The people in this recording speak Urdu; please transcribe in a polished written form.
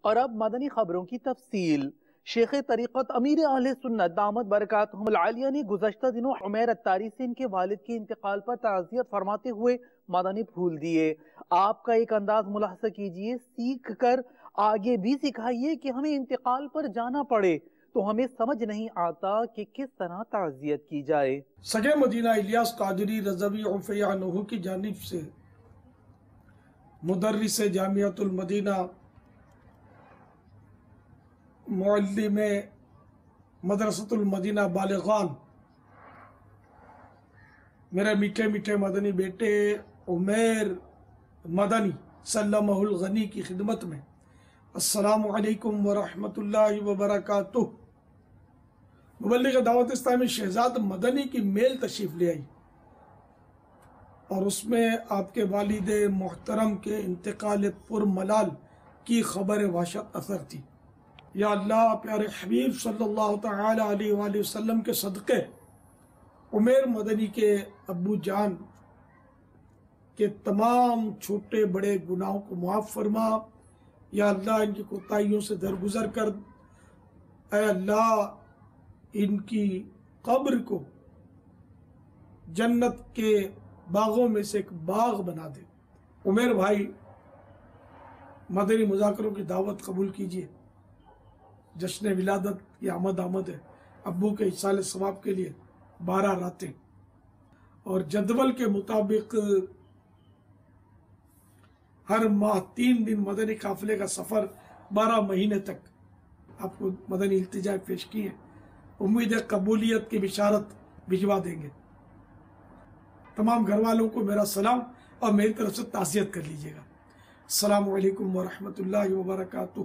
اور اب مدنی خبروں کی تفصیل۔ شیخ طریقت امیر اہل سنت دامت برکاتہم العالیہ نے گزشتہ دنوں عمیر اتاری سے ان کے والد کے انتقال پر تعزیت فرماتے ہوئے مدنی پھول دیے۔ آپ کا ایک انداز ملاحظہ کیجئے، سیکھ کر آگے بھی سکھائیے کہ ہمیں انتقال پر جانا پڑے تو ہمیں سمجھ نہیں آتا کہ کس طرح تعزیت کی جائے۔ سگے مدینہ الیاس قادری رضوی عفیہ عنہ کی جانب سے مدرس جامعۃ المدینہ، معلم مدرسۃ المدینہ بالغان، میرے میٹھے میٹھے مدنی بیٹے عمیر مدنی سلمہ الغنی کی خدمت میں السلام علیکم ورحمۃ اللہ وبرکاتہ۔ مبلغ دعوت اسلامی شہزاد مدنی کی میل تشریف لے آئی اور اس میں آپ کے والد محترم کے انتقال پرملال کی خبر وحشت اثر تھی۔ یا اللہ، پیارے حبیب صلی اللہ تعالی علیہ وآلہ وسلم کے صدقے عمیر مدنی کے ابو جان کے تمام چھوٹے بڑے گناہوں کو معاف فرما۔ یا اللہ، ان کی کوتاہیوں سے درگزر کر، اے اللہ ان کی قبر کو جنت کے باغوں میں سے ایک باغ بنا دے۔ عمیر بھائی، مدنی مذاکروں کی دعوت قبول کیجیے۔ جشن ولادت کی آمد ہے۔ ابو کے ایصال ثواب کے لیے 12 راتیں اور جدول کے مطابق ہر ماہ 3 دن مدنی قافلے کا سفر 12 مہینے تک آپ کو مدنی التجا پیش کی ہے۔ امید قبولیت کی بشارت بھجوا دیں گے۔ تمام گھر والوں کو میرا سلام اور میری طرف سے تعزیت کر لیجیے گا۔ السلام علیکم ورحمۃ اللہ وبرکاتہ۔